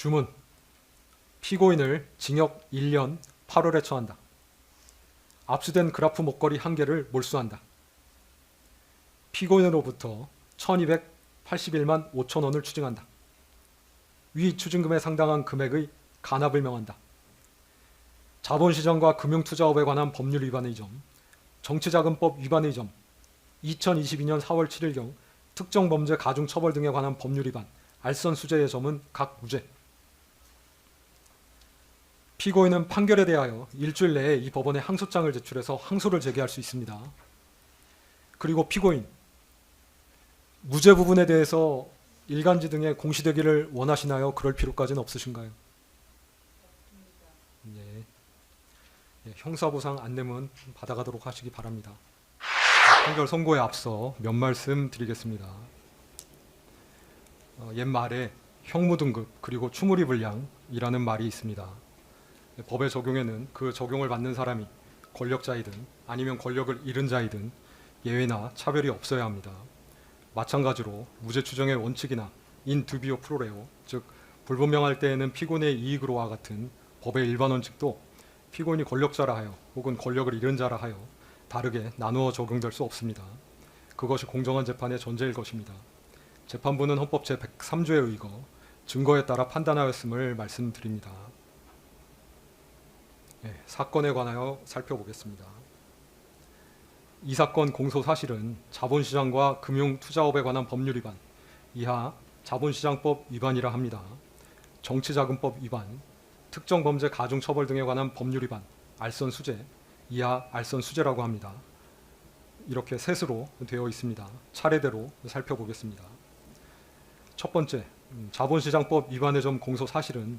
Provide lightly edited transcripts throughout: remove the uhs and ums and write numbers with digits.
주문. 피고인을 징역 1년 8월에 처한다. 압수된 그래프 목걸이 1개를 몰수한다. 피고인으로부터 1281만 5천 원을 추징한다. 위 추징금에 상당한 금액의 간합을 명한다. 자본시장과 금융투자업에 관한 법률 위반의 점, 정치자금법 위반의 점, 2022년 4월 7일경 특정범죄 가중처벌 등에 관한 법률 위반, 알선수재의 점은 각 무죄. 피고인은 판결에 대하여 일주일 내에 이 법원에 항소장을 제출해서 항소를 제기할 수 있습니다. 그리고 피고인, 무죄 부분에 대해서 일간지 등에 공시되기를 원하시나요? 그럴 필요까지는 없으신가요? 예. 형사보상 안내문 받아가도록 하시기 바랍니다. 판결 선고에 앞서 몇 말씀 드리겠습니다. 옛말에 형무등급 그리고 추물이 불량이라는 말이 있습니다. 법의 적용에는 그 적용을 받는 사람이 권력자이든 아니면 권력을 잃은 자이든 예외나 차별이 없어야 합니다. 마찬가지로 무죄 추정의 원칙이나 인 두비오 프로레오, 즉 불분명할 때에는 피고인의 이익으로와 같은 법의 일반 원칙도 피고인이 권력자라 하여 혹은 권력을 잃은 자라 하여 다르게 나누어 적용될 수 없습니다. 그것이 공정한 재판의 전제일 것입니다. 재판부는 헌법 제103조에 의거 증거에 따라 판단하였음을 말씀드립니다. 사건에 관하여 살펴보겠습니다. 이 사건 공소 사실은 자본시장과 금융투자업에 관한 법률 위반, 이하 자본시장법 위반이라 합니다. 정치자금법 위반, 특정범죄 가중처벌 등에 관한 법률 위반, 알선수재, 이하 알선수재라고 합니다. 이렇게 셋으로 되어 있습니다. 차례대로 살펴보겠습니다. 첫 번째, 자본시장법 위반의 점 공소 사실은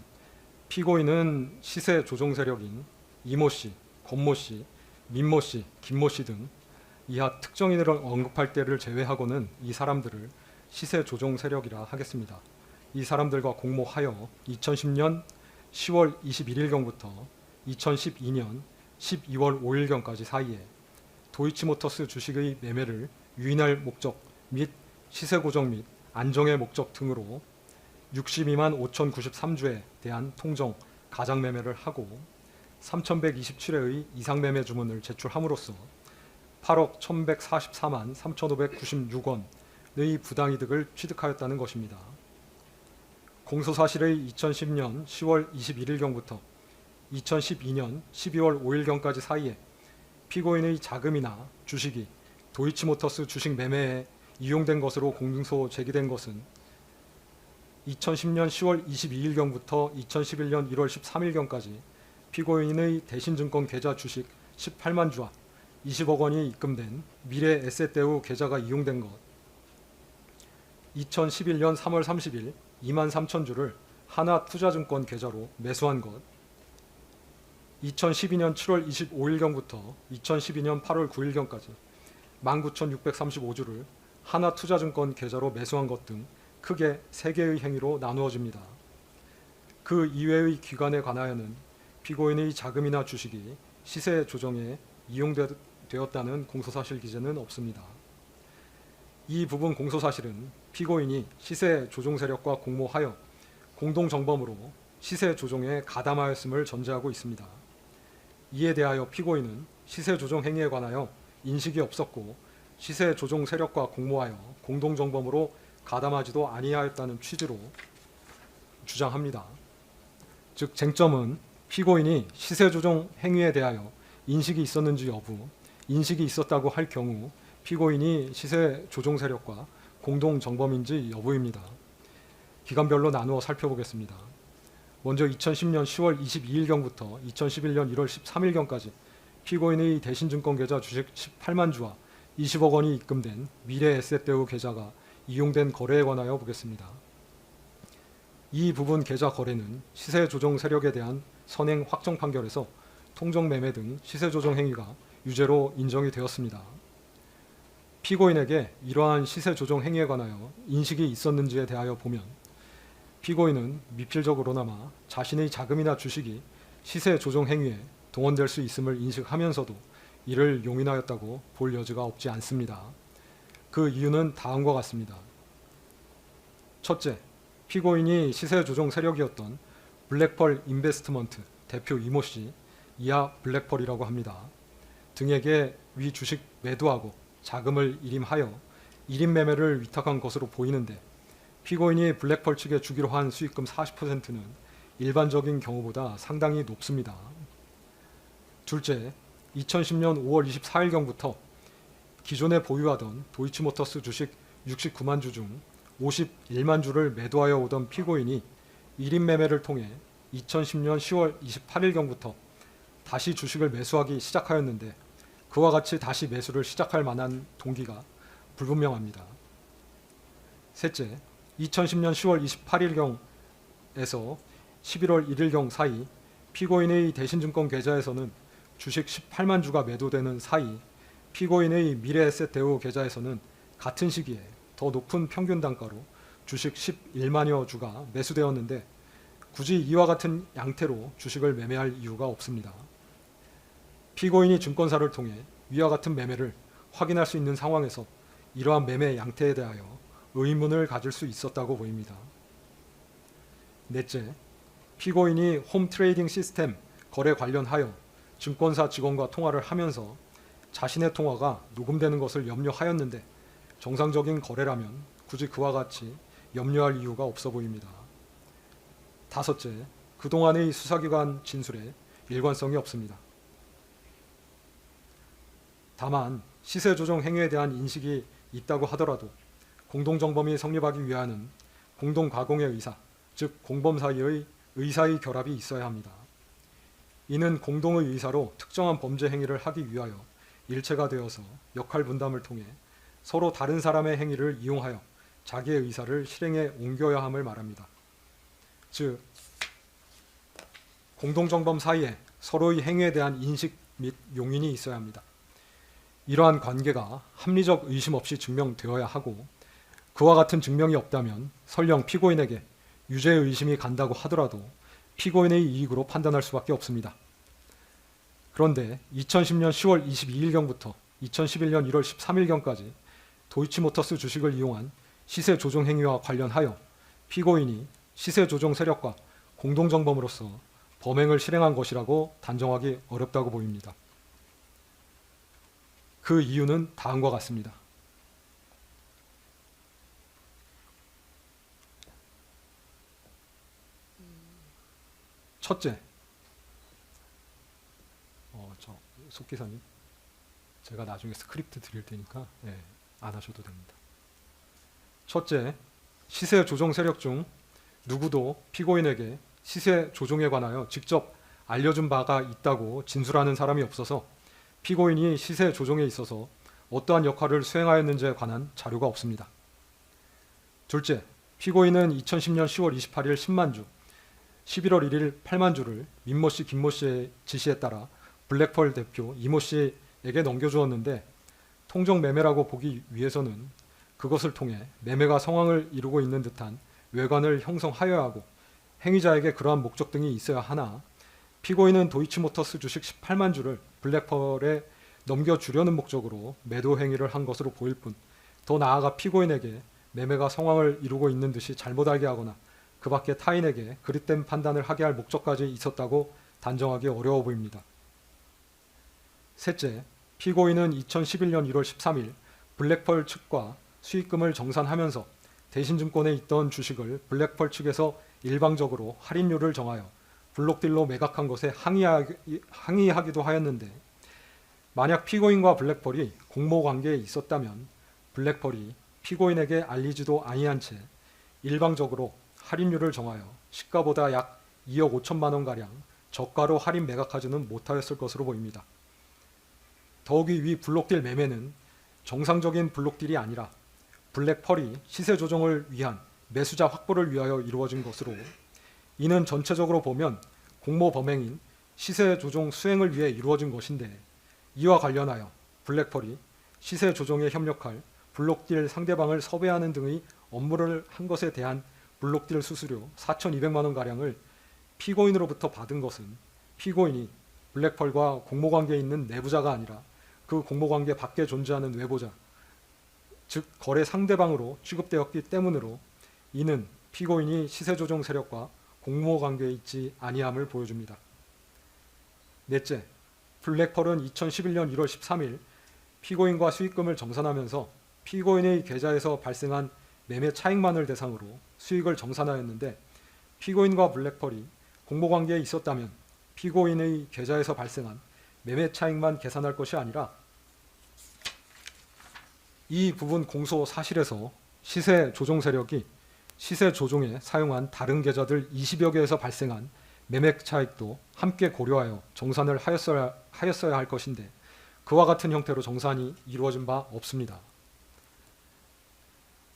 피고인은 시세 조종 세력인 이모 씨, 권모 씨, 민모 씨, 김모 씨 등 이하 특정인을 언급할 때를 제외하고는 이 사람들을 시세 조종 세력이라 하겠습니다. 이 사람들과 공모하여 2010년 10월 21일경부터 2012년 12월 5일경까지 사이에 도이치모터스 주식의 매매를 유인할 목적 및 시세 고정 및 안정의 목적 등으로 62만 5,093주에 대한 통정 가장 매매를 하고 3,127회의 이상 매매 주문을 제출함으로써 8억 1,144만 3,596원의 부당이득을 취득하였다는 것입니다. 공소사실의 2010년 10월 21일경부터 2012년 12월 5일경까지 사이에 피고인의 자금이나 주식이 도이치모터스 주식 매매에 이용된 것으로 공소 제기된 것은 2010년 10월 22일경부터 2011년 1월 13일경까지 피고인의 대신증권 계좌 주식 18만 주와 20억 원이 입금된 미래에셋대우 계좌가 이용된 것, 2011년 3월 30일 2만 3천 주를 하나투자증권 계좌로 매수한 것, 2012년 7월 25일경부터 2012년 8월 9일경까지 19,635주를 하나투자증권 계좌로 매수한 것 등 크게 3개의 행위로 나누어집니다. 그 이외의 기관에 관하여는 피고인의 자금이나 주식이 시세 조정에 이용되었다는 공소사실 기재는 없습니다. 이 부분 공소사실은 피고인이 시세 조종 세력과 공모하여 공동정범으로 시세 조종에 가담하였음을 전제하고 있습니다. 이에 대하여 피고인은 시세 조종 행위에 관하여 인식이 없었고 시세 조종 세력과 공모하여 공동정범으로 가담하지도 아니하였다는 취지로 주장합니다. 즉 쟁점은 피고인이 시세 조종 행위에 대하여 인식이 있었는지 여부, 인식이 있었다고 할 경우 피고인이 시세 조종 세력과 공동 정범인지 여부입니다. 기간별로 나누어 살펴보겠습니다. 먼저 2010년 10월 22일경부터 2011년 1월 13일경까지 피고인의 대신증권 계좌 주식 18만 주와 20억 원이 입금된 미래에셋대우 계좌가 이용된 거래에 관하여 보겠습니다. 이 부분 계좌 거래는 시세 조종 세력에 대한 선행 확정 판결에서 통정 매매 등 시세 조종 행위가 유죄로 인정이 되었습니다. 피고인에게 이러한 시세 조종 행위에 관하여 인식이 있었는지에 대하여 보면 피고인은 미필적으로나마 자신의 자금이나 주식이 시세 조종 행위에 동원될 수 있음을 인식하면서도 이를 용인하였다고 볼 여지가 없지 않습니다. 그 이유는 다음과 같습니다. 첫째, 피고인이 시세 조정 세력이었던 블랙펄 인베스트먼트 대표 이모 씨, 이하 블랙펄이라고 합니다. 등에게 위 주식 매도하고 자금을 일임하여 일임 매매를 위탁한 것으로 보이는데, 피고인이 블랙펄 측에 주기로 한 수익금 40%는 일반적인 경우보다 상당히 높습니다. 둘째, 2010년 5월 24일경부터 기존에 보유하던 도이치모터스 주식 69만 주 중 51만 주를 매도하여 오던 피고인이 일임 매매를 통해 2010년 10월 28일경부터 다시 주식을 매수하기 시작하였는데, 그와 같이 다시 매수를 시작할 만한 동기가 불분명합니다. 셋째, 2010년 10월 28일경에서 11월 1일경 사이 피고인의 대신증권 계좌에서는 주식 18만 주가 매도되는 사이, 피고인의 미래에셋 대우 계좌에서는 같은 시기에 더 높은 평균 단가로 주식 11만여 주가 매수되었는데, 굳이 이와 같은 양태로 주식을 매매할 이유가 없습니다. 피고인이 증권사를 통해 위와 같은 매매를 확인할 수 있는 상황에서 이러한 매매 양태에 대하여 의문을 가질 수 있었다고 보입니다. 넷째, 피고인이 홈 트레이딩 시스템 거래 관련하여 증권사 직원과 통화를 하면서 자신의 통화가 녹음되는 것을 염려하였는데, 정상적인 거래라면 굳이 그와 같이 염려할 이유가 없어 보입니다. 다섯째, 그동안의 수사기관 진술에 일관성이 없습니다. 다만 시세 조정 행위에 대한 인식이 있다고 하더라도 공동정범이 성립하기 위하여는 공동가공의 의사, 즉 공범 사이의 의사의 결합이 있어야 합니다. 이는 공동의 의사로 특정한 범죄 행위를 하기 위하여 일체가 되어서 역할 분담을 통해 서로 다른 사람의 행위를 이용하여 자기의 의사를 실행에 옮겨야 함을 말합니다. 즉, 공동정범 사이에 서로의 행위에 대한 인식 및 용인이 있어야 합니다. 이러한 관계가 합리적 의심 없이 증명되어야 하고, 그와 같은 증명이 없다면 설령 피고인에게 유죄 의심이 간다고 하더라도 피고인의 이익으로 판단할 수밖에 없습니다. 그런데 2010년 10월 22일경부터 2011년 1월 13일경까지 도이치모터스 주식을 이용한 시세 조정 행위와 관련하여 피고인이 시세 조정 세력과 공동정범으로서 범행을 실행한 것이라고 단정하기 어렵다고 보입니다. 그 이유는 다음과 같습니다. 첫째, 속기사님, 제가 나중에 스크립트 드릴 테니까 안 하셔도 됩니다. 첫째, 시세 조정 세력 중 누구도 피고인에게 시세 조정에 관하여 직접 알려준 바가 있다고 진술하는 사람이 없어서 피고인이 시세 조정에 있어서 어떠한 역할을 수행하였는지에 관한 자료가 없습니다. 둘째, 피고인은 2010년 10월 28일 10만 주, 11월 1일 8만 주를 민모 씨, 김모 씨의 지시에 따라 블랙펄 대표 이모 씨에게 넘겨주었는데, 통정 매매라고 보기 위해서는 그것을 통해 매매가 성황을 이루고 있는 듯한 외관을 형성하여야 하고 행위자에게 그러한 목적 등이 있어야 하나, 피고인은 도이치모터스 주식 18만 주를 블랙펄에 넘겨주려는 목적으로 매도 행위를 한 것으로 보일 뿐, 더 나아가 피고인에게 매매가 성황을 이루고 있는 듯이 잘못 알게 하거나 그 밖에 타인에게 그릇된 판단을 하게 할 목적까지 있었다고 단정하기 어려워 보입니다. 셋째, 피고인은 2011년 1월 13일 블랙펄 측과 수익금을 정산하면서 대신증권에 있던 주식을 블랙펄 측에서 일방적으로 할인율을 정하여 블록딜로 매각한 것에 항의하기도 하였는데, 만약 피고인과 블랙펄이 공모관계에 있었다면 블랙펄이 피고인에게 알리지도 아니한 채 일방적으로 할인율을 정하여 시가보다 약 2억 5천만 원가량 저가로 할인 매각하지는 못하였을 것으로 보입니다. 더욱이 위 블록딜 매매는 정상적인 블록딜이 아니라 블랙펄이 시세 조정을 위한 매수자 확보를 위하여 이루어진 것으로, 이는 전체적으로 보면 공모 범행인 시세 조정 수행을 위해 이루어진 것인데, 이와 관련하여 블랙펄이 시세 조정에 협력할 블록딜 상대방을 섭외하는 등의 업무를 한 것에 대한 블록딜 수수료 4,200만 원가량을 피고인으로부터 받은 것은 피고인이 블랙펄과 공모관계에 있는 내부자가 아니라 그 공모관계 밖에 존재하는 외부자, 즉 거래 상대방으로 취급되었기 때문으로, 이는 피고인이 시세 조정 세력과 공모 관계에 있지 아니함을 보여줍니다. 넷째, 블랙펄은 2011년 1월 13일 피고인과 수익금을 정산하면서 피고인의 계좌에서 발생한 매매 차익만을 대상으로 수익을 정산하였는데, 피고인과 블랙펄이 공모관계에 있었다면 피고인의 계좌에서 발생한 매매 차익만 계산할 것이 아니라 이 부분 공소 사실에서 시세 조종 세력이 시세 조종에 사용한 다른 계좌들 20여 개에서 발생한 매매 차익도 함께 고려하여 정산을 하였어야 할 것인데, 그와 같은 형태로 정산이 이루어진 바 없습니다.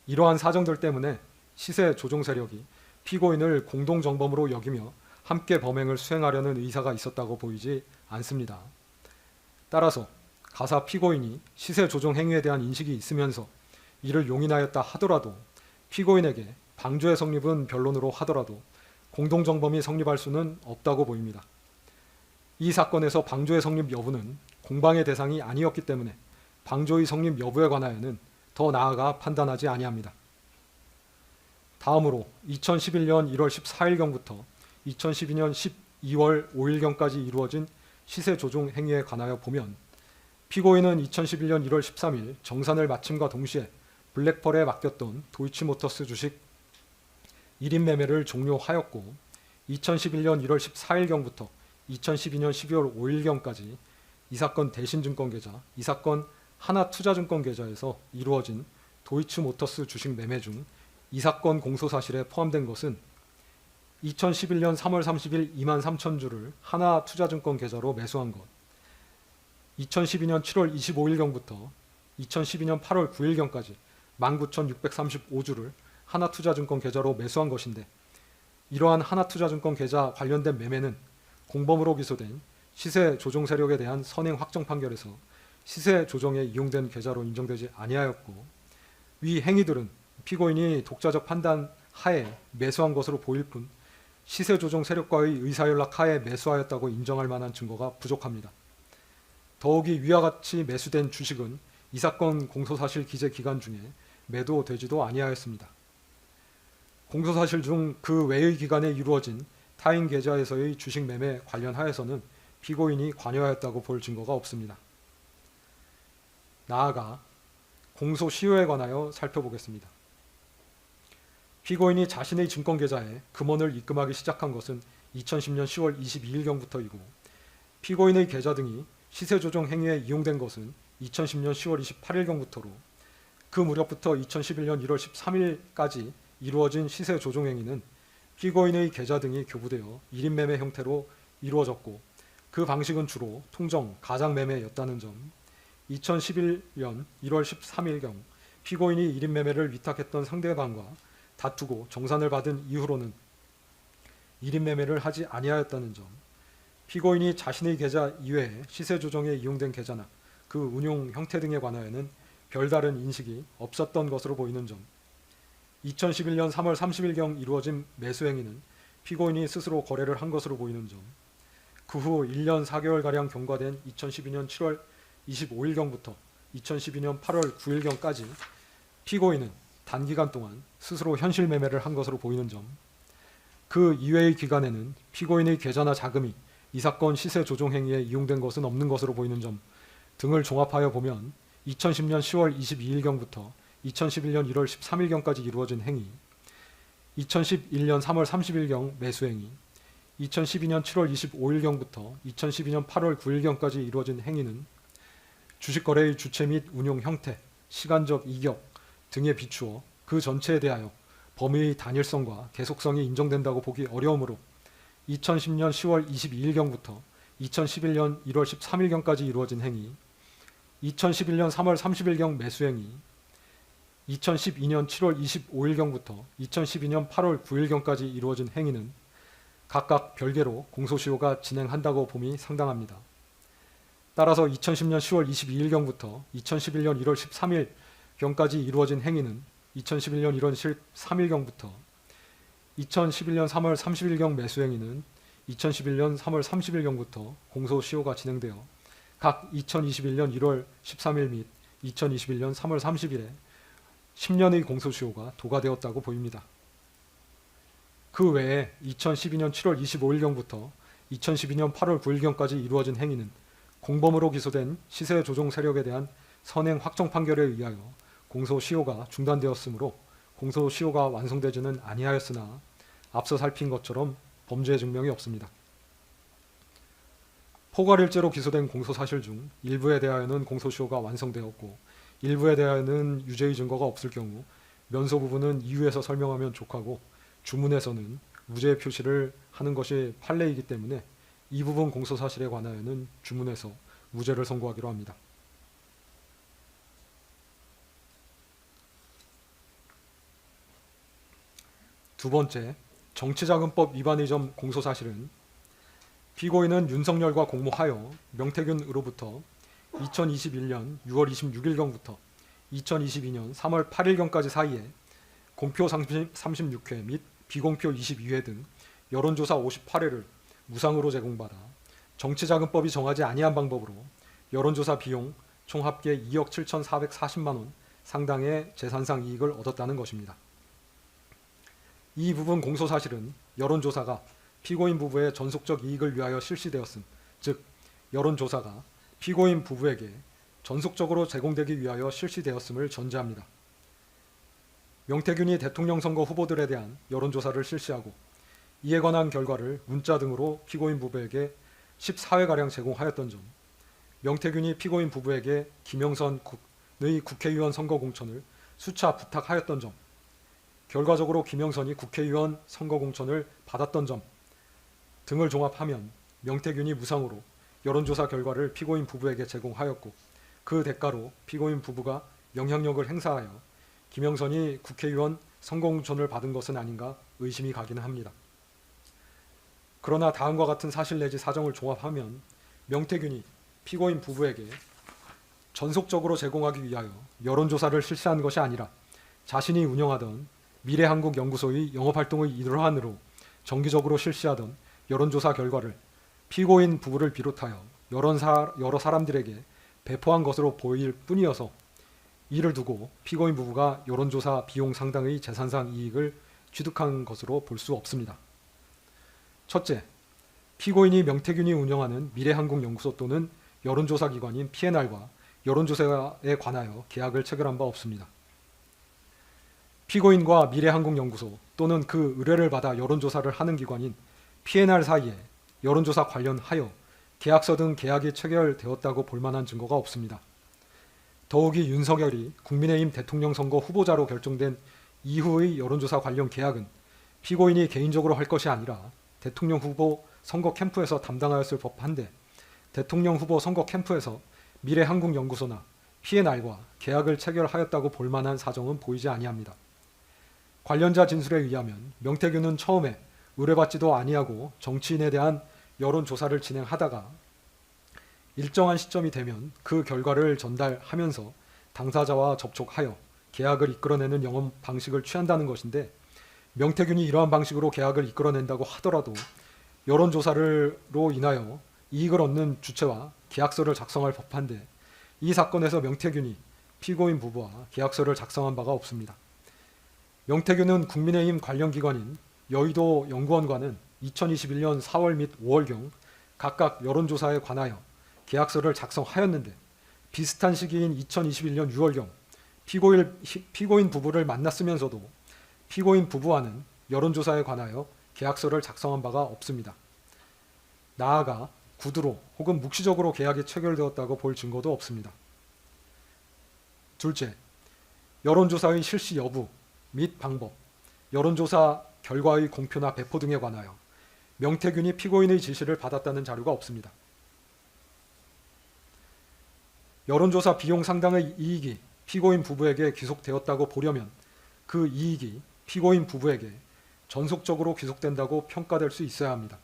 이러한 사정들 때문에 시세 조종 세력이 피고인을 공동정범으로 여기며 함께 범행을 수행하려는 의사가 있었다고 보이지 않습니다. 따라서 가사 피고인이 시세 조종 행위에 대한 인식이 있으면서 이를 용인하였다 하더라도, 피고인에게 방조의 성립은 변론으로 하더라도 공동정범이 성립할 수는 없다고 보입니다. 이 사건에서 방조의 성립 여부는 공방의 대상이 아니었기 때문에 방조의 성립 여부에 관하여는 더 나아가 판단하지 아니합니다. 다음으로 2011년 1월 14일경부터 2012년 12월 5일경까지 이루어진 시세 조종 행위에 관하여 보면, 피고인은 2011년 1월 13일 정산을 마침과 동시에 블랙펄에 맡겼던 도이치모터스 주식 1인 매매를 종료하였고, 2011년 1월 14일경부터 2012년 12월 5일경까지 이 사건 대신증권 계좌, 이 사건 하나투자증권 계좌에서 이루어진 도이치모터스 주식 매매 중 이 사건 공소사실에 포함된 것은 2011년 3월 30일 23,000주를 하나투자증권 계좌로 매수한 것, 2012년 7월 25일경부터 2012년 8월 9일경까지 19,635주를 하나투자증권 계좌로 매수한 것인데, 이러한 하나투자증권 계좌 관련된 매매는 공범으로 기소된 시세 조종 세력에 대한 선행 확정 판결에서 시세 조정에 이용된 계좌로 인정되지 아니하였고, 위 행위들은 피고인이 독자적 판단 하에 매수한 것으로 보일 뿐 시세 조종 세력과의 의사연락 하에 매수하였다고 인정할 만한 증거가 부족합니다. 더욱이 위와 같이 매수된 주식은 이 사건 공소사실 기재 기간 중에 매도되지도 아니하였습니다. 공소사실 중 그 외의 기간에 이루어진 타인 계좌에서의 주식 매매 관련하여서는 피고인이 관여하였다고 볼 증거가 없습니다. 나아가 공소시효에 관하여 살펴보겠습니다. 피고인이 자신의 증권계좌에 금원을 입금하기 시작한 것은 2010년 10월 22일경부터이고, 피고인의 계좌 등이 시세조정 행위에 이용된 것은 2010년 10월 28일경부터로, 그 무렵부터 2011년 1월 13일까지 이루어진 시세조정 행위는 피고인의 계좌 등이 교부되어 1인 매매 형태로 이루어졌고, 그 방식은 주로 통정, 가장 매매였다는 점, 2011년 1월 13일경 피고인이 1인 매매를 위탁했던 상대방과 다투고 정산을 받은 이후로는 1인 매매를 하지 아니하였다는 점, 피고인이 자신의 계좌 이외에 시세 조정에 이용된 계좌나 그 운용 형태 등에 관하여는 별다른 인식이 없었던 것으로 보이는 점, 2011년 3월 30일경 이루어진 매수 행위는 피고인이 스스로 거래를 한 것으로 보이는 점, 그 후 1년 4개월가량 경과된 2012년 7월 25일경부터 2012년 8월 9일경까지 피고인은 단기간 동안 스스로 현실 매매를 한 것으로 보이는 점, 그 이외의 기간에는 피고인의 계좌나 자금이 이 사건 시세 조정 행위에 이용된 것은 없는 것으로 보이는 점 등을 종합하여 보면 2010년 10월 22일경부터 2011년 1월 13일경까지 이루어진 행위, 2011년 3월 30일경 매수 행위, 2012년 7월 25일경부터 2012년 8월 9일경까지 이루어진 행위는 주식거래의 주체 및 운용 형태, 시간적 이격 등에 비추어 그 전체에 대하여 범위의 단일성과 계속성이 인정된다고 보기 어려우므로 2010년 10월 22일경부터 2011년 1월 13일경까지 이루어진 행위, 2011년 3월 30일경 매수 행위, 2012년 7월 25일경부터 2012년 8월 9일경까지 이루어진 행위는 각각 별개로 공소시효가 진행한다고 봄이 상당합니다. 따라서 2010년 10월 22일경부터 2011년 1월 13일경까지 이루어진 행위는 2011년 1월 13일경부터 2011년 3월 30일경 매수 행위는 2011년 3월 30일경부터 공소시효가 진행되어 각 2021년 1월 13일 및 2021년 3월 30일에 10년의 공소시효가 도과되었다고 보입니다. 그 외에 2012년 7월 25일경부터 2012년 8월 9일경까지 이루어진 행위는 공범으로 기소된 시세 조종 세력에 대한 선행 확정 판결에 의하여 공소시효가 중단되었으므로 공소시효가 완성되지는 아니하였으나 앞서 살핀 것처럼 범죄 증명이 없습니다. 포괄일죄로 기소된 공소사실 중 일부에 대하여는 공소시효가 완성되었고 일부에 대하여는 유죄의 증거가 없을 경우 면소 부분은 이유에서 설명하면 족하고 주문에서는 무죄 표시를 하는 것이 판례이기 때문에 이 부분 공소사실에 관하여는 주문에서 무죄를 선고하기로 합니다. 두 번째, 정치자금법 위반의 점 공소사실은 피고인은 윤석열과 공모하여 명태균으로부터 2021년 6월 26일경부터 2022년 3월 8일경까지 사이에 공표 36회 및 비공표 22회 등 여론조사 58회를 무상으로 제공받아 정치자금법이 정하지 아니한 방법으로 여론조사 비용 총 합계 2억 7,440만 원 상당의 재산상 이익을 얻었다는 것입니다. 이 부분 공소사실은 여론조사가 피고인 부부의 전속적 이익을 위하여 실시되었음, 즉 여론조사가 피고인 부부에게 전속적으로 제공되기 위하여 실시되었음을 전제합니다. 명태균이 대통령 선거 후보들에 대한 여론조사를 실시하고 이에 관한 결과를 문자 등으로 피고인 부부에게 14회가량 제공하였던 점, 명태균이 피고인 부부에게 김영선의 국회의원 선거 공천을 수차 부탁하였던 점, 결과적으로 김영선이 국회의원 선거 공천을 받았던 점 등을 종합하면 명태균이 무상으로 여론조사 결과를 피고인 부부에게 제공하였고 그 대가로 피고인 부부가 영향력을 행사하여 김영선이 국회의원 선거 공천을 받은 것은 아닌가 의심이 가기는 합니다. 그러나 다음과 같은 사실 내지 사정을 종합하면 명태균이 피고인 부부에게 전속적으로 제공하기 위하여 여론조사를 실시한 것이 아니라 자신이 운영하던 미래한국연구소의 영업활동의 일환으로 정기적으로 실시하던 여론조사 결과를 피고인 부부를 비롯하여 여러 사람들에게 배포한 것으로 보일 뿐이어서 이를 두고 피고인 부부가 여론조사 비용 상당의 재산상 이익을 취득한 것으로 볼 수 없습니다. 첫째, 피고인이 명태균이 운영하는 미래한국연구소 또는 여론조사 기관인 P&R과 여론조사에 관하여 계약을 체결한 바 없습니다. 피고인과 미래한국연구소 또는 그 의뢰를 받아 여론조사를 하는 기관인 P&R 사이에 여론조사 관련하여 계약서 등 계약이 체결되었다고 볼 만한 증거가 없습니다. 더욱이 윤석열이 국민의힘 대통령 선거 후보자로 결정된 이후의 여론조사 관련 계약은 피고인이 개인적으로 할 것이 아니라 대통령 후보 선거 캠프에서 담당하였을 법한데 대통령 후보 선거 캠프에서 미래한국연구소나 P&R과 계약을 체결하였다고 볼 만한 사정은 보이지 아니합니다. 관련자 진술에 의하면 명태균은 처음에 의뢰받지도 아니하고 정치인에 대한 여론조사를 진행하다가 일정한 시점이 되면 그 결과를 전달하면서 당사자와 접촉하여 계약을 이끌어내는 영업 방식을 취한다는 것인데 명태균이 이러한 방식으로 계약을 이끌어낸다고 하더라도 여론조사로 인하여 이익을 얻는 주체와 계약서를 작성할 법한데 이 사건에서 명태균이 피고인 부부와 계약서를 작성한 바가 없습니다. 명태균은 국민의힘 관련 기관인 여의도 연구원과는 2021년 4월 및 5월경 각각 여론조사에 관하여 계약서를 작성하였는데 비슷한 시기인 2021년 6월경 피고인 부부를 만났으면서도 피고인 부부와는 여론조사에 관하여 계약서를 작성한 바가 없습니다. 나아가 구두로 혹은 묵시적으로 계약이 체결되었다고 볼 증거도 없습니다. 둘째, 여론조사의 실시 여부 및 방법, 여론조사 결과의 공표나 배포 등에 관하여 명태균이 피고인의 지시를 받았다는 자료가 없습니다. 여론조사 비용 상당의 이익이 피고인 부부에게 귀속되었다고 보려면 그 이익이 피고인 부부에게 전속적으로 귀속된다고 평가될 수 있어야 합니다.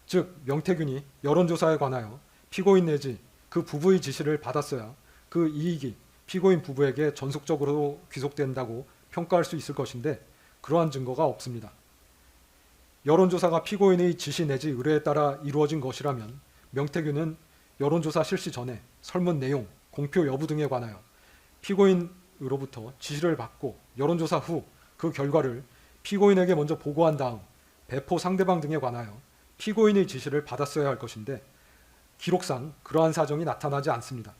즉 명태균이 여론조사에 관하여 피고인 내지 그 부부의 지시를 받았어야 그 이익이 피고인 부부에게 전속적으로 귀속된다고 평가할 수 있을 것인데 그러한 증거가 없습니다. 여론조사가 피고인의 지시 내지 의뢰에 따라 이루어진 것이라면 명태균은 여론조사 실시 전에 설문 내용, 공표 여부 등에 관하여 피고인으로부터 지시를 받고 여론조사 후 그 결과를 피고인에게 먼저 보고한 다음 배포 상대방 등에 관하여 피고인의 지시를 받았어야 할 것인데 기록상 그러한 사정이 나타나지 않습니다.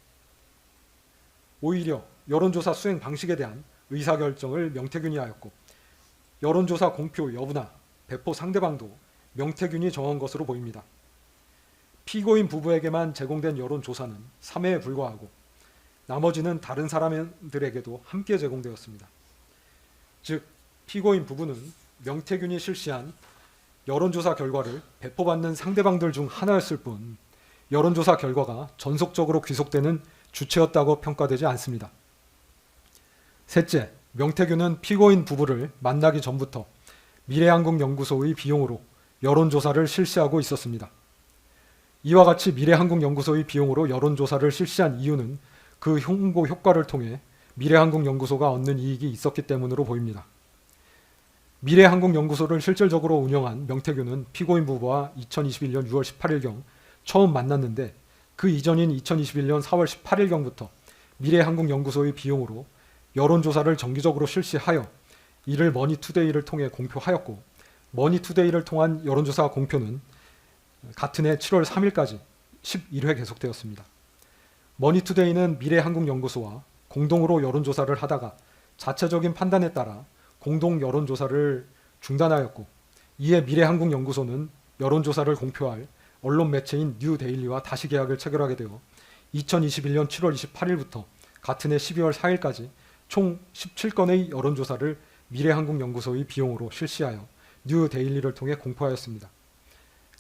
오히려 여론조사 수행 방식에 대한 의사결정을 명태균이 하였고 여론조사 공표 여부나 배포 상대방도 명태균이 정한 것으로 보입니다. 피고인 부부에게만 제공된 여론조사는 3회에 불과하고 나머지는 다른 사람들에게도 함께 제공되었습니다. 즉 피고인 부부는 명태균이 실시한 여론조사 결과를 배포받는 상대방들 중 하나였을 뿐 여론조사 결과가 전속적으로 귀속되는 주체였다고 평가되지 않습니다. 셋째, 명태균은 피고인 부부를 만나기 전부터 미래한국연구소의 비용으로 여론조사를 실시하고 있었습니다. 이와 같이 미래한국연구소의 비용으로 여론조사를 실시한 이유는 그 홍보 효과를 통해 미래한국연구소가 얻는 이익이 있었기 때문으로 보입니다. 미래한국연구소를 실질적으로 운영한 명태균은 피고인 부부와 2021년 6월 18일경 처음 만났는데 그 이전인 2021년 4월 18일경부터 미래한국연구소의 비용으로 여론조사를 정기적으로 실시하여 이를 머니투데이를 통해 공표하였고 머니투데이를 통한 여론조사 공표는 같은 해 7월 3일까지 11회 계속되었습니다. 머니투데이는 미래한국연구소와 공동으로 여론조사를 하다가 자체적인 판단에 따라 공동 여론조사를 중단하였고 이에 미래한국연구소는 여론조사를 공표할 언론 매체인 뉴데일리와 다시 계약을 체결하게 되어 2021년 7월 28일부터 같은 해 12월 4일까지 총 17건의 여론조사를 미래한국연구소의 비용으로 실시하여 뉴데일리를 통해 공포하였습니다.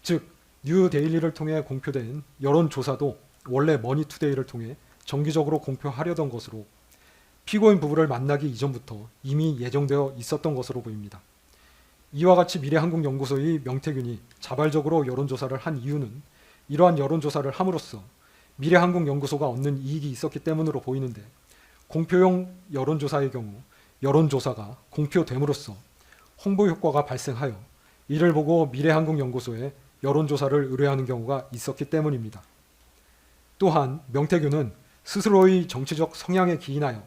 즉 뉴데일리를 통해 공표된 여론조사도 원래 머니투데이를 통해 정기적으로 공표하려던 것으로 피고인 부부를 만나기 이전부터 이미 예정되어 있었던 것으로 보입니다. 이와 같이 미래한국연구소의 명태균이 자발적으로 여론조사를 한 이유는 이러한 여론조사를 함으로써 미래한국연구소가 얻는 이익이 있었기 때문으로 보이는데 공표용 여론조사의 경우 여론조사가 공표됨으로써 홍보 효과가 발생하여 이를 보고 미래한국연구소에 여론조사를 의뢰하는 경우가 있었기 때문입니다. 또한 명태균은 스스로의 정치적 성향에 기인하여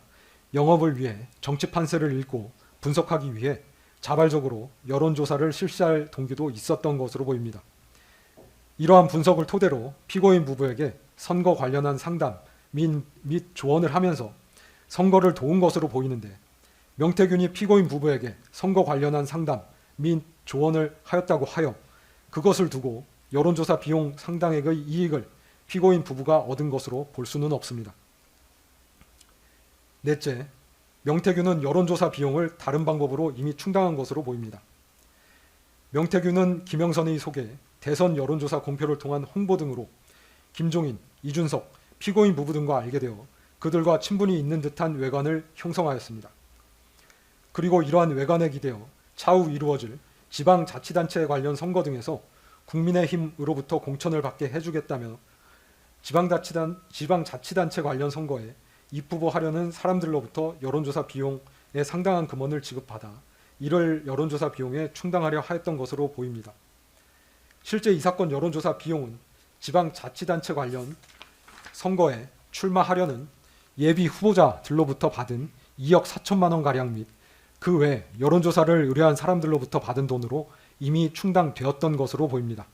영업을 위해 정치 판세를 읽고 분석하기 위해 자발적으로 여론조사를 실시할 동기도 있었던 것으로 보입니다. 이러한 분석을 토대로 피고인 부부에게 선거 관련한 상담 및 조언을 하면서 선거를 도운 것으로 보이는데 명태균이 피고인 부부에게 선거 관련한 상담 및 조언을 하였다고 하여 그것을 두고 여론조사 비용 상당액의 이익을 피고인 부부가 얻은 것으로 볼 수는 없습니다. 넷째, 명태균은 여론조사 비용을 다른 방법으로 이미 충당한 것으로 보입니다. 명태균은 김영선의 소개, 대선 여론조사 공표를 통한 홍보 등으로 김종인, 이준석, 피고인 부부 등과 알게 되어 그들과 친분이 있는 듯한 외관을 형성하였습니다. 그리고 이러한 외관에 기대어 차후 이루어질 지방자치단체 관련 선거 등에서 국민의힘으로부터 공천을 받게 해주겠다며 지방자치단체 관련 선거에 입후보하려는 사람들로부터 여론조사 비용에 상당한 금원을 지급받아 이를 여론조사 비용에 충당하려 하였던 것으로 보입니다. 실제 이 사건 여론조사 비용은 지방자치단체 관련 선거에 출마하려는 예비 후보자들로부터 받은 2억 4천만 원가량 및 그 외 여론조사를 의뢰한 사람들로부터 받은 돈으로 이미 충당되었던 것으로 보입니다.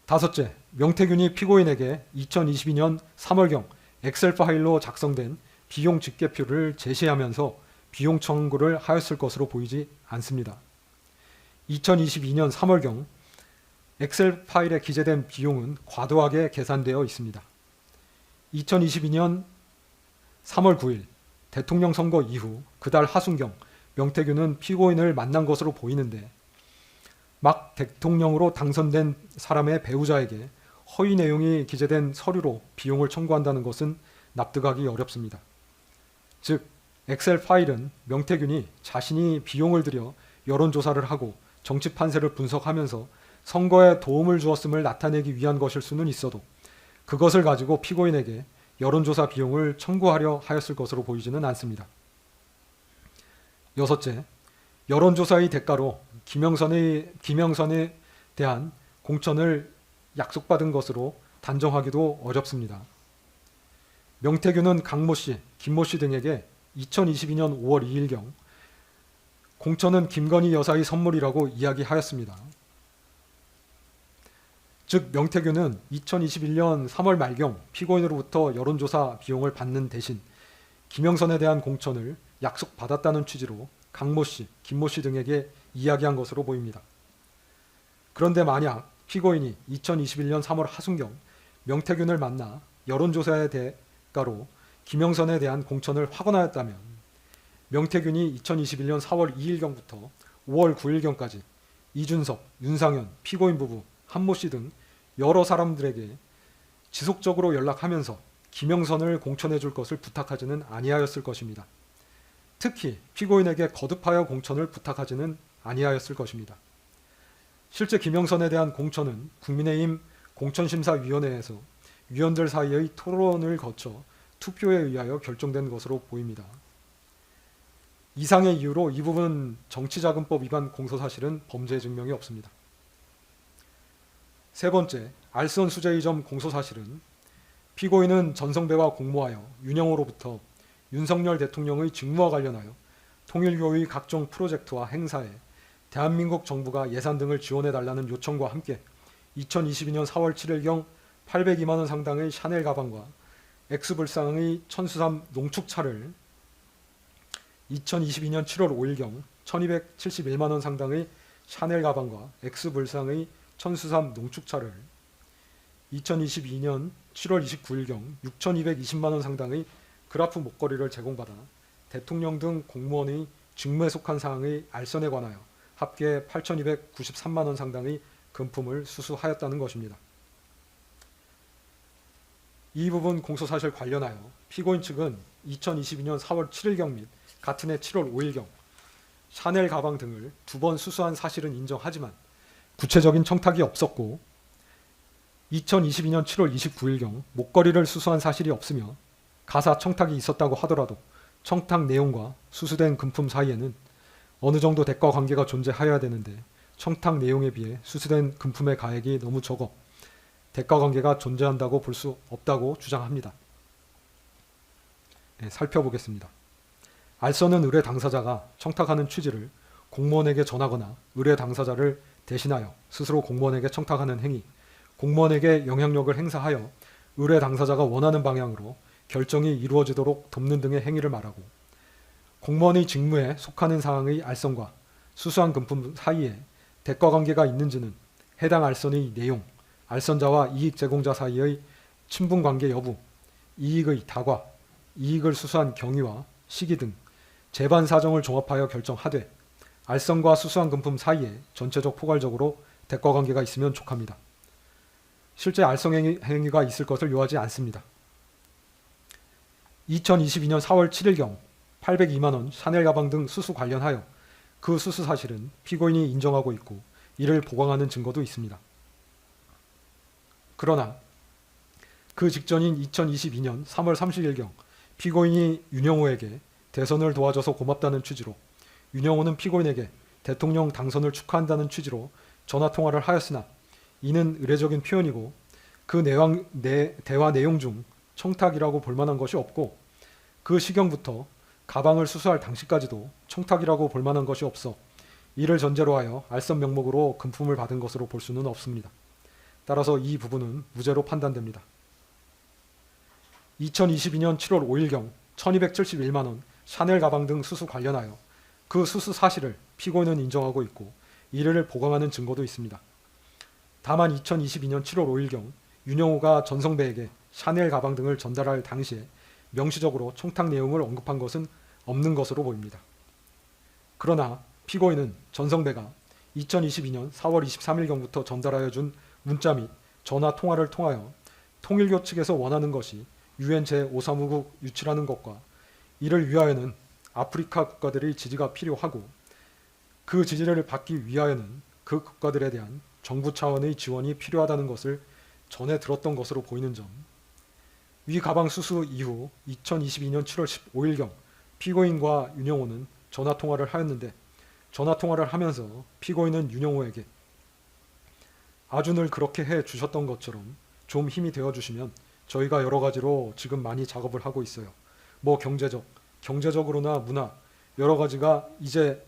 다섯째, 명태균이 피고인에게 2022년 3월경 엑셀 파일로 작성된 비용 집계표를 제시하면서 비용 청구를 하였을 것으로 보이지 않습니다. 2022년 3월경 엑셀 파일에 기재된 비용은 과도하게 계산되어 있습니다. 2022년 3월 9일 대통령 선거 이후 그달 하순경 명태균은 피고인을 만난 것으로 보이는데 막 대통령으로 당선된 사람의 배우자에게 허위 내용이 기재된 서류로 비용을 청구한다는 것은 납득하기 어렵습니다. 즉 엑셀 파일은 명태균이 자신이 비용을 들여 여론조사를 하고 정치 판세를 분석하면서 선거에 도움을 주었음을 나타내기 위한 것일 수는 있어도 그것을 가지고 피고인에게 여론조사 비용을 청구하려 하였을 것으로 보이지는 않습니다. 여섯째, 여론조사의 대가로 김영선에 대한 공천을 약속받은 것으로 단정하기도 어렵습니다. 명태균은 강모 씨, 김모 씨 등에게 2022년 5월 2일경 공천은 김건희 여사의 선물이라고 이야기하였습니다. 즉 명태균은 2021년 3월 말경 피고인으로부터 여론조사 비용을 받는 대신 김영선에 대한 공천을 약속받았다는 취지로 강모 씨, 김모 씨 등에게 이야기한 것으로 보입니다. 그런데 만약 피고인이 2021년 3월 하순경 명태균을 만나 여론조사의 대가로 김영선에 대한 공천을 확언하였다면 명태균이 2021년 4월 2일경부터 5월 9일경까지 이준석, 윤상현, 피고인 부부, 한모 씨 등 여러 사람들에게 지속적으로 연락하면서 김영선을 공천해 줄 것을 부탁하지는 아니하였을 것입니다. 특히 피고인에게 거듭하여 공천을 부탁하지는 아니하였을 것입니다. 실제 김영선에 대한 공천은 국민의힘 공천심사위원회에서 위원들 사이의 토론을 거쳐 투표에 의하여 결정된 것으로 보입니다. 이상의 이유로 이 부분 정치자금법 위반 공소사실은 범죄 증명이 없습니다. 세 번째, 알선 수재의 점 공소사실은 피고인은 전성배와 공모하여 윤영호로부터 윤석열 대통령의 직무와 관련하여 통일교의 각종 프로젝트와 행사에 대한민국 정부가 예산 등을 지원해달라는 요청과 함께 2022년 4월 7일경 802만 원 상당의 샤넬 가방과 엑스불상의 천수삼 농축차를 2022년 7월 5일경 1271만 원 상당의 샤넬 가방과 엑스불상의 천수삼 농축차를 2022년 7월 29일경 6,220만 원 상당의 그라프 목걸이를 제공받아 대통령 등 공무원의 직무에 속한 사항의 알선에 관하여 합계 8,293만 원 상당의 금품을 수수하였다는 것입니다. 이 부분 공소사실 관련하여 피고인 측은 2022년 4월 7일경 및 같은 해 7월 5일경 샤넬 가방 등을 2번 수수한 사실은 인정하지만 구체적인 청탁이 없었고 2022년 7월 29일경 목걸이를 수수한 사실이 없으며 가사 청탁이 있었다고 하더라도 청탁 내용과 수수된 금품 사이에는 어느 정도 대가 관계가 존재하여야 되는데 청탁 내용에 비해 수수된 금품의 가액이 너무 적어 대가 관계가 존재한다고 볼 수 없다고 주장합니다. 네, 살펴보겠습니다. 알선은 의뢰 당사자가 청탁하는 취지를 공무원에게 전하거나 의뢰 당사자를 대신하여 스스로 공무원에게 청탁하는 행위, 공무원에게 영향력을 행사하여 의뢰 당사자가 원하는 방향으로 결정이 이루어지도록 돕는 등의 행위를 말하고 공무원의 직무에 속하는 사항의 알선과 수수한 금품 사이에 대가 관계가 있는지는 해당 알선의 내용, 알선자와 이익 제공자 사이의 친분 관계 여부, 이익의 다과, 이익을 수수한 경위와 시기 등 재반 사정을 종합하여 결정하되 알선과 수수한 금품 사이에 전체적 포괄적으로 대가 관계가 있으면 족합니다. 실제 알선 행위가 있을 것을 요하지 않습니다. 2022년 4월 7일경 802만 원 샤넬 가방 등 수수 관련하여 그 수수 사실은 피고인이 인정하고 있고 이를 보강하는 증거도 있습니다. 그러나 그 직전인 2022년 3월 30일경 피고인이 윤영호에게 대선을 도와줘서 고맙다는 취지로 윤영호는 피고인에게 대통령 당선을 축하한다는 취지로 전화통화를 하였으나 이는 의례적인 표현이고 그 대화 내용 중 청탁이라고 볼 만한 것이 없고 그 시경부터 가방을 수수할 당시까지도 청탁이라고 볼 만한 것이 없어 이를 전제로 하여 알선 명목으로 금품을 받은 것으로 볼 수는 없습니다. 따라서 이 부분은 무죄로 판단됩니다. 2022년 7월 5일경 1271만 원 샤넬 가방 등 수수 관련하여 그 수수 사실을 피고인은 인정하고 있고 이를 보강하는 증거도 있습니다. 다만 2022년 7월 5일경 윤영호가 전성배에게 샤넬 가방 등을 전달할 당시에 명시적으로 청탁 내용을 언급한 것은 없는 것으로 보입니다. 그러나 피고인은 전성배가 2022년 4월 23일경부터 전달하여 준 문자 및 전화 통화를 통하여 통일교 측에서 원하는 것이 UN 제5사무국 유치라는 것과 이를 위하여는 아프리카 국가들의 지지가 필요하고 그 지지를 받기 위하여는 그 국가들에 대한 정부 차원의 지원이 필요하다는 것을 전해 들었던 것으로 보이는 점, 위 가방 수수 이후 2022년 7월 15일경 피고인과 윤영호는 전화통화를 하였는데 전화통화를 하면서 피고인은 윤영호에게 아주 늘 그렇게 해 주셨던 것처럼 좀 힘이 되어 주시면 저희가 여러 가지로 지금 많이 작업을 하고 있어요. 뭐 경제적으로나 문화 여러 가지가 이제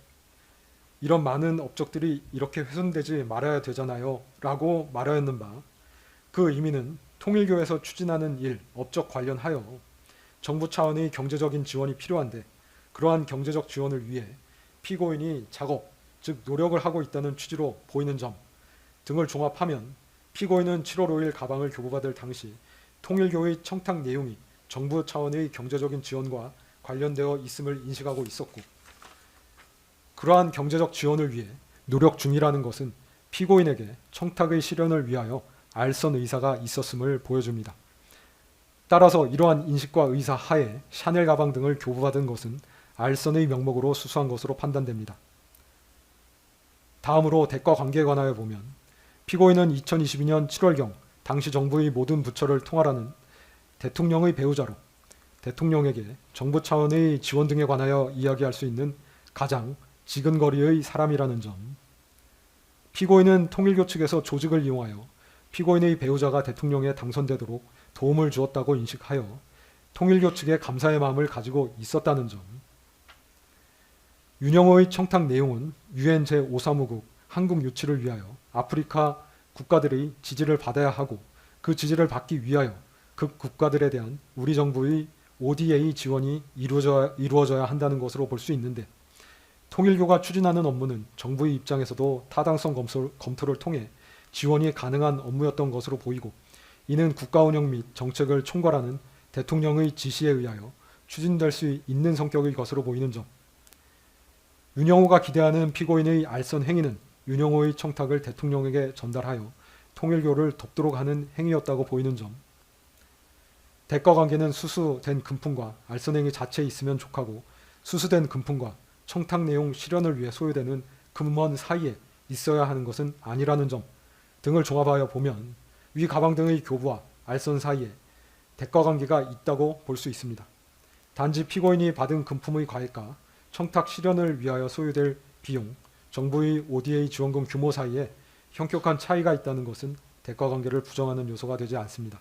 이런 많은 업적들이 이렇게 훼손되지 말아야 되잖아요 라고 말하였는 바, 그 의미는 통일교에서 추진하는 일, 업적 관련하여 정부 차원의 경제적인 지원이 필요한데 그러한 경제적 지원을 위해 피고인이 작업, 즉 노력을 하고 있다는 취지로 보이는 점 등을 종합하면 피고인은 7월 5일 가방을 교부받을 당시 통일교의 청탁 내용이 정부 차원의 경제적인 지원과 관련되어 있음을 인식하고 있었고, 그러한 경제적 지원을 위해 노력 중이라는 것은 피고인에게 청탁의 실현을 위하여 알선 의사가 있었음을 보여줍니다. 따라서 이러한 인식과 의사 하에 샤넬 가방 등을 교부받은 것은 알선의 명목으로 수수한 것으로 판단됩니다. 다음으로 대가 관계에 관하여 보면 피고인은 2022년 7월경 당시 정부의 모든 부처를 통할하는 대통령의 배우자로 대통령에게 정부 차원의 지원 등에 관하여 이야기할 수 있는 가장 지근거리의 사람이라는 점, 피고인은 통일교 측에서 조직을 이용하여 피고인의 배우자가 대통령에 당선되도록 도움을 주었다고 인식하여 통일교 측에 감사의 마음을 가지고 있었다는 점, 윤영호의 청탁 내용은 UN 제5사무국 한국 유치를 위하여 아프리카 국가들의 지지를 받아야 하고 그 지지를 받기 위하여 그 국가들에 대한 우리 정부의 ODA 지원이 이루어져야 한다는 것으로 볼 수 있는데, 통일교가 추진하는 업무는 정부의 입장에서도 타당성 검토를 통해 지원이 가능한 업무였던 것으로 보이고, 이는 국가 운영 및 정책을 총괄하는 대통령의 지시에 의하여 추진될 수 있는 성격의 것으로 보이는 점, 윤영호가 기대하는 피고인의 알선 행위는 윤영호의 청탁을 대통령에게 전달하여 통일교를 돕도록 하는 행위였다고 보이는 점, 대가 관계는 수수된 금품과 알선 행위 자체에 있으면 족하고 수수된 금품과 청탁 내용 실현을 위해 소요되는 금원 사이에 있어야 하는 것은 아니라는 점 등을 종합하여 보면 위 가방 등의 교부와 알선 사이에 대가 관계가 있다고 볼 수 있습니다. 단지 피고인이 받은 금품의 과액과 청탁 실현을 위하여 소요될 비용, 정부의 ODA 지원금 규모 사이에 현격한 차이가 있다는 것은 대가 관계를 부정하는 요소가 되지 않습니다.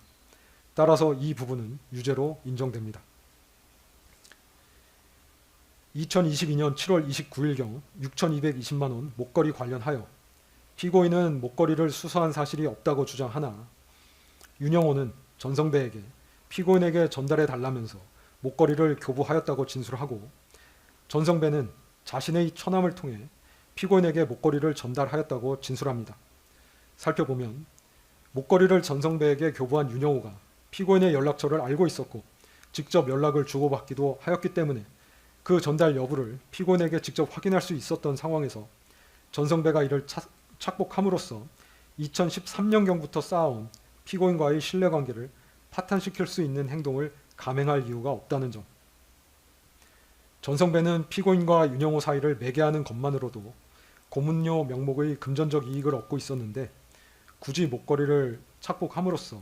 따라서 이 부분은 유죄로 인정됩니다. 2022년 7월 29일경 6,220만 원 목걸이 관련하여 피고인은 목걸이를 수수한 사실이 없다고 주장하나, 윤영호는 전성배에게 피고인에게 전달해 달라면서 목걸이를 교부하였다고 진술하고, 전성배는 자신의 처남을 통해 피고인에게 목걸이를 전달하였다고 진술합니다. 살펴보면 목걸이를 전성배에게 교부한 윤영호가 피고인의 연락처를 알고 있었고 직접 연락을 주고받기도 하였기 때문에 그 전달 여부를 피고인에게 직접 확인할 수 있었던 상황에서 전성배가 이를 착복함으로써 2013년경부터 쌓아온 피고인과의 신뢰관계를 파탄시킬 수 있는 행동을 감행할 이유가 없다는 점, 전성배는 피고인과 윤영호 사이를 매개하는 것만으로도 고문료 명목의 금전적 이익을 얻고 있었는데 굳이 목걸이를 착복함으로써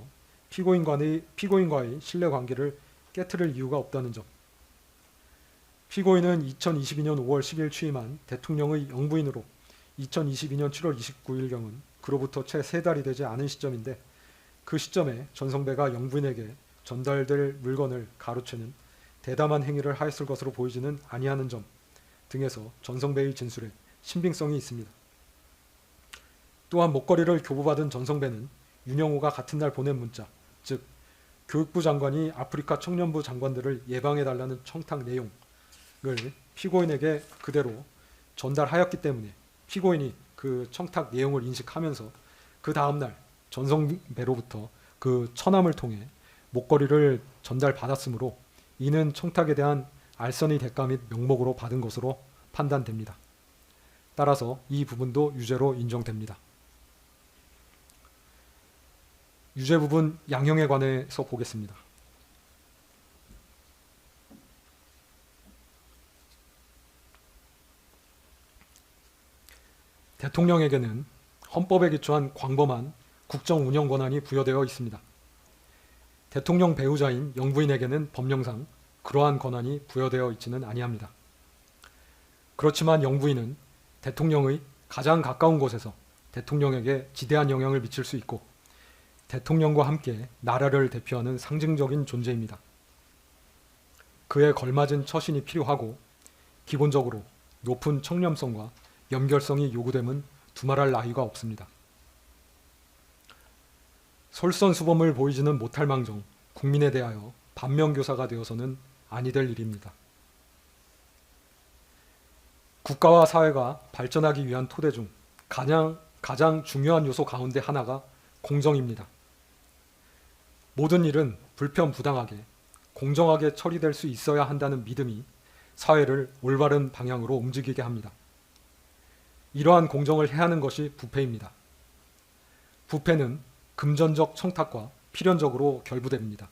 피고인과의 신뢰관계를 깨트릴 이유가 없다는 점, 피고인은 2022년 5월 10일 취임한 대통령의 영부인으로 2022년 7월 29일경은 그로부터 채 3달이 되지 않은 시점인데, 그 시점에 전성배가 영부인에게 전달될 물건을 가로채는 대담한 행위를 하였을 것으로 보이지는 아니하는 점 등에서 전성배의 진술에 신빙성이 있습니다. 또한 목걸이를 교부받은 전성배는 윤영호가 같은 날 보낸 문자, 즉 교육부 장관이 아프리카 청년부 장관들을 예방해달라는 청탁 내용을 피고인에게 그대로 전달하였기 때문에 피고인이 그 청탁 내용을 인식하면서 그 다음날 전성배로부터 그 처남을 통해 목걸이를 전달받았으므로 이는 청탁에 대한 알선의 대가 및 명목으로 받은 것으로 판단됩니다. 따라서 이 부분도 유죄로 인정됩니다. 유죄 부분 양형에 관해서 보겠습니다. 대통령에게는 헌법에 기초한 광범한 국정 운영 권한이 부여되어 있습니다. 대통령 배우자인 영부인에게는 법령상 그러한 권한이 부여되어 있지는 아니합니다. 그렇지만 영부인은 대통령의 가장 가까운 곳에서 대통령에게 지대한 영향을 미칠 수 있고 대통령과 함께 나라를 대표하는 상징적인 존재입니다. 그에 걸맞은 처신이 필요하고 기본적으로 높은 청렴성과 연결성이 요구됨은 두말할 나위가 없습니다. 솔선수범을 보이지는 못할 망정 국민에 대하여 반면교사가 되어서는 아니 될 일입니다. 국가와 사회가 발전하기 위한 토대 중 가장 중요한 요소 가운데 하나가 공정입니다. 모든 일은 불편부당하게 공정하게 처리될 수 있어야 한다는 믿음이 사회를 올바른 방향으로 움직이게 합니다. 이러한 공정을 해하는 것이 부패입니다. 부패는 금전적 청탁과 필연적으로 결부됩니다.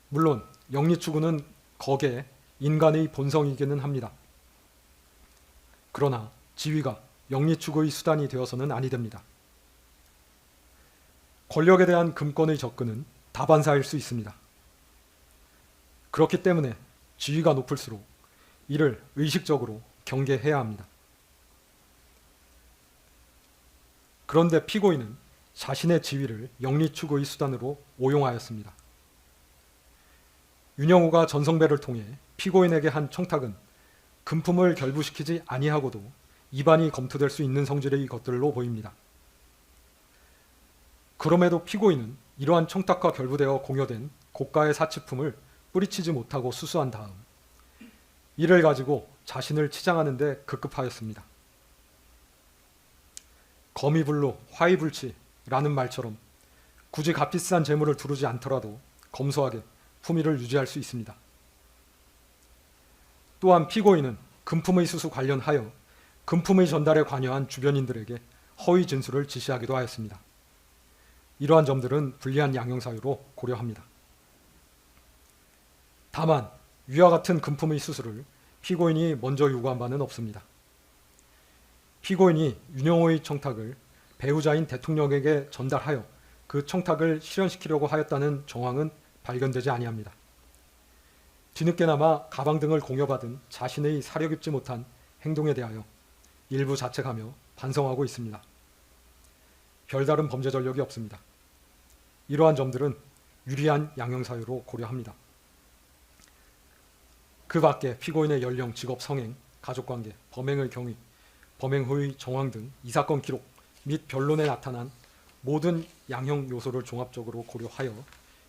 물론 영리추구는 거기에 인간의 본성이기는 합니다. 그러나 지위가 영리추구의 수단이 되어서는 아니 됩니다. 권력에 대한 금권의 접근은 다반사일 수 있습니다. 그렇기 때문에 지위가 높을수록 이를 의식적으로 경계해야 합니다. 그런데 피고인은 자신의 지위를 영리추구의 수단으로 오용하였습니다. 윤영호가 전성배를 통해 피고인에게 한 청탁은 금품을 결부시키지 아니하고도 입안이 검토될 수 있는 성질의 것들로 보입니다. 그럼에도 피고인은 이러한 청탁과 결부되어 공여된 고가의 사치품을 뿌리치지 못하고 수수한 다음 이를 가지고 자신을 치장하는 데 급급하였습니다. 거미불로 화이불치라는 말처럼 굳이 값비싼 재물을 두르지 않더라도 검소하게 품위를 유지할 수 있습니다. 또한 피고인은 금품의 수수 관련하여 금품의 전달에 관여한 주변인들에게 허위 진술을 지시하기도 하였습니다. 이러한 점들은 불리한 양형사유로 고려합니다. 다만 위와 같은 금품의 수수를 피고인이 먼저 요구한 바는 없습니다. 피고인이 윤영호의 청탁을 배우자인 대통령에게 전달하여 그 청탁을 실현시키려고 하였다는 정황은 발견되지 아니합니다. 뒤늦게나마 가방 등을 공여받은 자신의 사려 깊지 못한 행동에 대하여 일부 자책하며 반성하고 있습니다. 별다른 범죄 전력이 없습니다. 이러한 점들은 유리한 양형사유로 고려합니다. 그 밖에 피고인의 연령, 직업, 성행, 가족관계, 범행의 경위, 범행 후의 정황 등 이 사건 기록 및 변론에 나타난 모든 양형 요소를 종합적으로 고려하여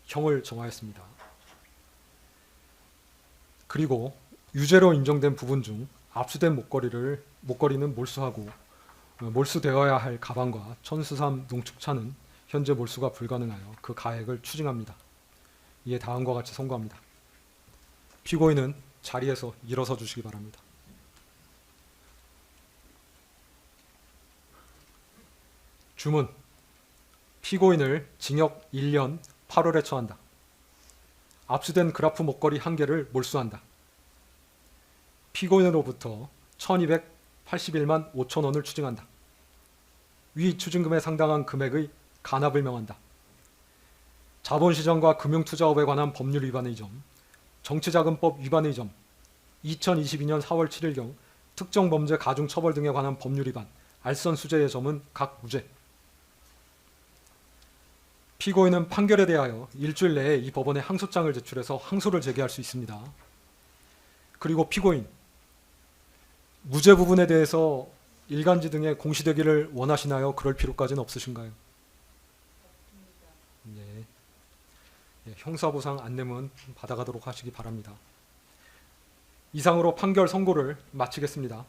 형을 정하였습니다. 그리고 유죄로 인정된 부분 중 압수된 목걸이는 몰수하고 몰수되어야 할 가방과 천수삼 농축차는 현재 몰수가 불가능하여 그 가액을 추징합니다. 이에 다음과 같이 선고합니다. 피고인은 자리에서 일어서 주시기 바랍니다. 주문. 피고인을 징역 1년 8월에 처한다. 압수된 그라프 목걸이 1개를 몰수한다. 피고인으로부터 1281만 5천 원을 추징한다. 위 추징금에 상당한 금액의 간합을 명한다. 자본시장과 금융투자업에 관한 법률 위반의 점, 정치자금법 위반의 점, 2022년 4월 7일경 특정범죄 가중처벌 등에 관한 법률 위반, 알선수재의 점은 각 무죄. 피고인은 판결에 대하여 일주일 내에 이 법원에 항소장을 제출해서 항소를 제기할 수 있습니다. 그리고 피고인, 무죄 부분에 대해서 일간지 등에 공시되기를 원하시나요? 그럴 필요까지는 없으신가요? 네. 형사보상 안내문 받아가도록 하시기 바랍니다. 이상으로 판결 선고를 마치겠습니다.